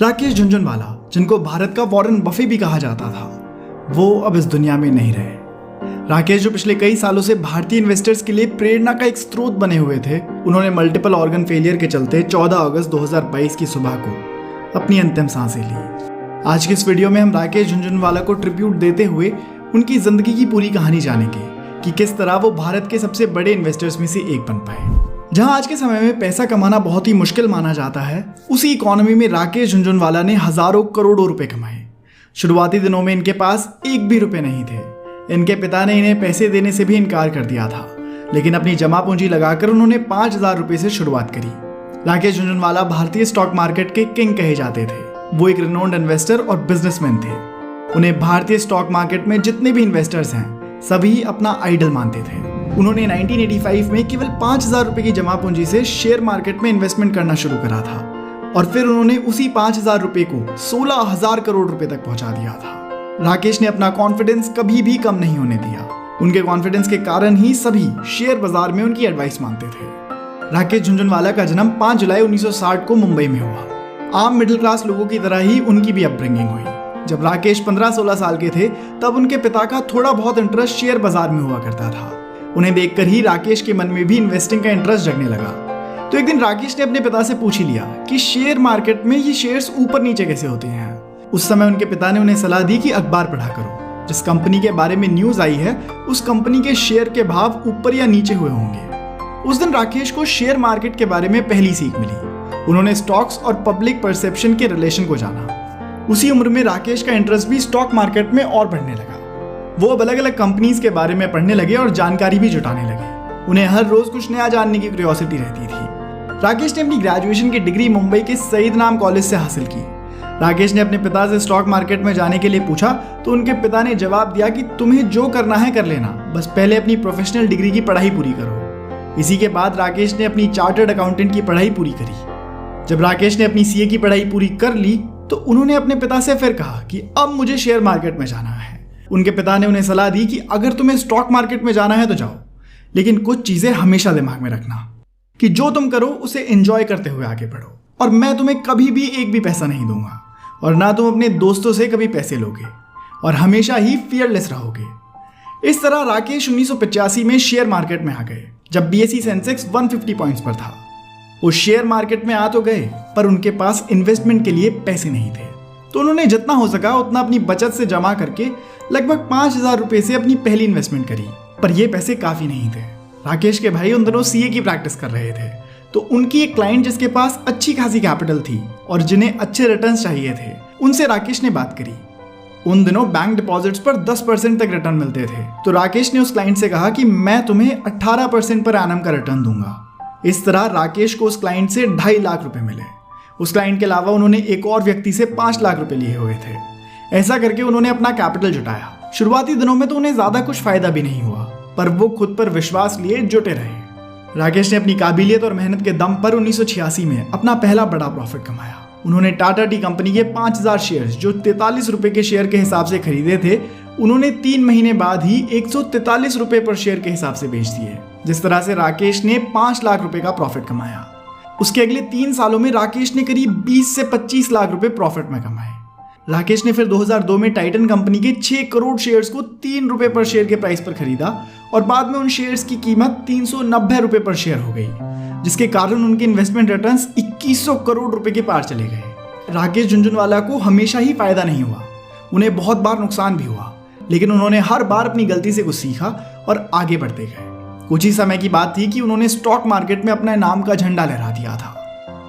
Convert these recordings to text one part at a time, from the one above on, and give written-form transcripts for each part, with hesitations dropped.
राकेश झुनझुनवाला, जिनको भारत का Warren Buffett भी कहा जाता था, वो अब इस दुनिया में नहीं रहे। राकेश जो पिछले कई सालों से भारतीय इन्वेस्टर्स के लिए प्रेरणा का एक स्रोत बने हुए थे, उन्होंने मल्टीपल ऑर्गन फेलियर के चलते 14 अगस्त 2022 की सुबह को अपनी अंतिम सांसें ली। आज की इस वीडियो में हम राकेश झुनझुनवाला को ट्रिब्यूट देते हुए उनकी जिंदगी की पूरी कहानी जानेंगे कि किस तरह वो भारत के सबसे बड़े इन्वेस्टर्स में से एक बन पाए। जहां आज के समय में पैसा कमाना बहुत ही मुश्किल माना जाता है, उसी इकोनॉमी में राकेश झुनझुनवाला ने हजारों करोड़ों रुपए कमाए। शुरुआती दिनों में इनके पास एक भी रुपए नहीं थे। इनके पिता ने इन्हें पैसे देने से भी इनकार कर दिया था, लेकिन अपनी जमा पूंजी लगाकर उन्होंने 5,000 रुपए से शुरुआत करी। राकेश झुनझुनवाला भारतीय स्टॉक मार्केट के किंग कहे जाते थे। वो एक रिनोन्ड इन्वेस्टर और बिजनेसमैन थे। उन्हें भारतीय स्टॉक मार्केट में जितने भी इन्वेस्टर्स हैं, सभी अपना आइडल मानते थे। उन्होंने 1985 में केवल 5,000 रुपए की जमा पूंजी से शेयर मार्केट में इन्वेस्टमेंट करना शुरू करा था और फिर उन्होंने उसी 5,000 रुपए को 16,000 करोड़ रुपए तक पहुंचा दिया था। राकेश ने अपना कॉन्फिडेंस कभी भी कम नहीं होने दिया। उनके कॉन्फिडेंस के कारण ही सभी शेयर बाजार में उनकी एडवाइस मानते थे। राकेश झुनझुनवाला का जन्म 5 जुलाई 1960 को मुंबई में हुआ। आम मिडिल क्लास लोगों की तरह ही उनकी भी अपब्रिंगिंग हुई। जब राकेश 15-16 साल के थे, तब उनके पिता का थोड़ा बहुत इंटरेस्ट शेयर बाजार में हुआ करता था। उन्हें देखकर ही राकेश के मन में भी इन्वेस्टिंग का इंटरेस्ट जगने लगा। तो एक दिन राकेश ने अपने पिता से पूछ ही लिया कि शेयर मार्केट में ये शेयर्स ऊपर नीचे कैसे होते हैं। उस समय उनके पिता ने उन्हें सलाह दी कि अखबार पढ़ा करो। जिस कंपनी के बारे में न्यूज आई है, उस कंपनी के शेयर के भाव ऊपर या नीचे हुए होंगे। उस दिन राकेश को शेयर मार्केट के बारे में पहली सीख मिली। उन्होंने स्टॉक्स और पब्लिक परसेप्शन के रिलेशन को जाना। उसी उम्र में राकेश का इंटरेस्ट भी स्टॉक मार्केट में और बढ़ने लगा। वो अब अलग अलग कंपनीज के बारे में पढ़ने लगे और जानकारी भी जुटाने लगे। उन्हें हर रोज कुछ नया जानने की क्यूरियोसिटी रहती थी। राकेश ने अपनी ग्रेजुएशन की डिग्री मुंबई के सईद नाम कॉलेज से हासिल की। राकेश ने अपने पिता से स्टॉक मार्केट में जाने के लिए पूछा, तो उनके पिता ने जवाब दिया कि तुम्हें जो करना है कर लेना, बस पहले अपनी प्रोफेशनल डिग्री की पढ़ाई पूरी करो। इसी के बाद राकेश ने अपनी चार्टर्ड अकाउंटेंट की पढ़ाई पूरी करी। जब राकेश ने अपनी सीए की पढ़ाई पूरी कर ली, तो उन्होंने अपने पिता से फिर कहा कि अब मुझे शेयर मार्केट में जाना है। उनके पिता ने उन्हें सलाह दी कि अगर तुम्हें स्टॉक मार्केट में जाना है तो जाओ, लेकिन कुछ चीजें हमेशा दिमाग में रखना कि जो तुम करो उसे एंजॉय करते हुए आगे बढ़ो, और मैं तुम्हें कभी भी एक भी पैसा नहीं दूंगा, और ना तुम अपने दोस्तों से कभी पैसे लोगे, और हमेशा ही फियरलेस रहोगे। इस तरह राकेश 1985 में शेयर मार्केट में आ गए, जब बीएसई सेंसेक्स 150 पॉइंट्स पर था। वो शेयर मार्केट में आ तो गए, पर उनके पास इन्वेस्टमेंट के लिए पैसे नहीं थे। तो उन्होंने जितना हो सका उतना अपनी बचत से जमा करके लगभग 5,000 रुपए से अपनी पहली इन्वेस्टमेंट करी, पर ये पैसे काफी नहीं थे। राकेश के भाई उन दिनों सीए की प्रैक्टिस कर रहे थे, तो उनकी एक क्लाइंट जिसके पास अच्छी खासी कैपिटल थी और जिन्हें अच्छे रिटर्न्स चाहिए थे, उनसे राकेश ने बात करी। उन दिनों बैंक डिपॉजिट्स पर 10% तक रिटर्न मिलते थे। तो राकेश ने उस क्लाइंट से कहा कि मैं तुम्हें 18% पर एनम का रिटर्न दूंगा। इस तरह राकेश को उस क्लाइंट से 2.5 लाख रुपए मिले। उस क्लाइंट के अलावा उन्होंने एक और व्यक्ति से 5 लाख रुपए लिए हुए थे। ऐसा करके उन्होंने अपना कैपिटल जुटाया। शुरुआती दिनों में तो उन्हें ज्यादा कुछ फायदा भी नहीं हुआ, पर वो खुद पर विश्वास लिए जुटे रहे। राकेश ने अपनी काबिलियत और मेहनत के दम पर 1986 में अपना पहला बड़ा प्रॉफिट कमाया। उन्होंने टाटा टी कंपनी के 5,000 शेयर्स, जो 43 रुपए के शेयर के हिसाब से खरीदे थे, उन्होंने 3 महीने बाद ही 143 रुपए पर शेयर के हिसाब से बेच दिए। जिस तरह से राकेश ने 5 लाख रुपए का प्रॉफिट कमाया। उसके अगले 3 सालों में राकेश ने करीब 20 से 25 लाख रुपए प्रॉफिट में कमाए। राकेश ने फिर 2002 में टाइटन कंपनी के 6 करोड़ शेयर्स को 3 रुपए पर शेयर के प्राइस पर खरीदा, और बाद में उन शेयर्स की कीमत 390 रुपए पर शेयर हो गई, जिसके कारण उनके इन्वेस्टमेंट रिटर्न्स 2100 करोड़ रुपए के पार चले गए। राकेश झुनझुनवाला को हमेशा ही फायदा नहीं हुआ, उन्हें बहुत बार नुकसान भी हुआ, लेकिन उन्होंने हर बार अपनी गलती से कुछ सीखा और आगे बढ़ते गए। कुछ ही समय की बात थी कि उन्होंने स्टॉक मार्केट में अपने नाम का झंडा लहरा दिया था।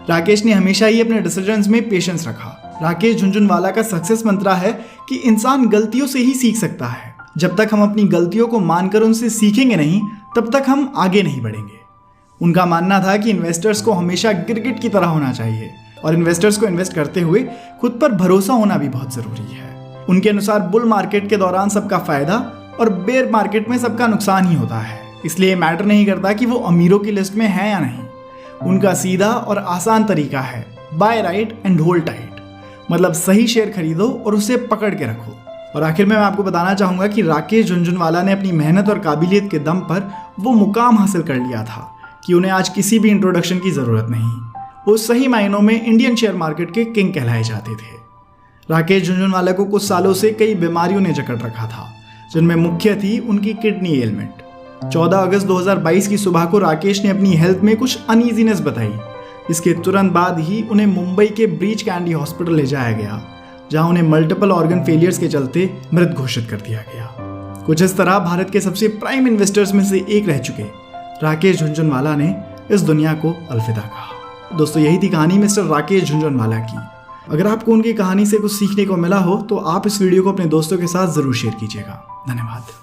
राकेश ने हमेशा ही अपने डिसीजंस में पेशेंस रखा। राकेश झुनझुनवाला का सक्सेस मंत्र है कि इंसान गलतियों से ही सीख सकता है। जब तक हम अपनी गलतियों को मानकर उनसे सीखेंगे नहीं, तब तक हम आगे नहीं बढ़ेंगे। उनका मानना था कि इन्वेस्टर्स को हमेशा गिरगिट की तरह होना चाहिए, और इन्वेस्टर्स को इन्वेस्ट करते हुए खुद पर भरोसा होना भी बहुत जरूरी है। उनके अनुसार बुल मार्केट के दौरान सबका फायदा और बेयर मार्केट में सबका नुकसान ही होता है। इसलिए मैटर नहीं करता कि वो अमीरों की लिस्ट में है या नहीं। उनका सीधा और आसान तरीका है, buy right and hold tight, मतलब सही शेयर खरीदो और उसे पकड़ के रखो। और आखिर में मैं आपको बताना चाहूंगा कि राकेश झुनझुनवाला ने अपनी मेहनत और काबिलियत के दम पर वो मुकाम हासिल कर लिया था कि उन्हें आज किसी भी इंट्रोडक्शन की जरूरत नहीं। वो सही मायनों में इंडियन शेयर मार्केट के किंग कहलाए जाते थे। राकेश झुनझुनवाला को कुछ सालों से कई बीमारियों ने जकड़ रखा था, जिनमें मुख्य थी उनकी किडनी एलमेंट। 14 अगस्त 2022 की सुबह को राकेश ने अपनी हेल्थ में कुछ अनईजीनेस बताई। इसके तुरंत बाद ही उन्हें मुंबई के ब्रीच कैंडी हॉस्पिटल ले जाया गया, जहां उन्हें मल्टीपल ऑर्गन फेलियर्स के चलते मृत घोषित कर दिया गया। कुछ इस तरह भारत के सबसे प्राइम इन्वेस्टर्स में से एक रह चुके राकेश झुनझुनवाला ने इस दुनिया को अलविदा कहा। दोस्तों, यही थी कहानी मिस्टर राकेश झुनझुनवाला की। अगर आपको उनकी कहानी से कुछ सीखने को मिला हो तो आप इस वीडियो को अपने दोस्तों के साथ जरूर शेयर कीजिएगा। धन्यवाद।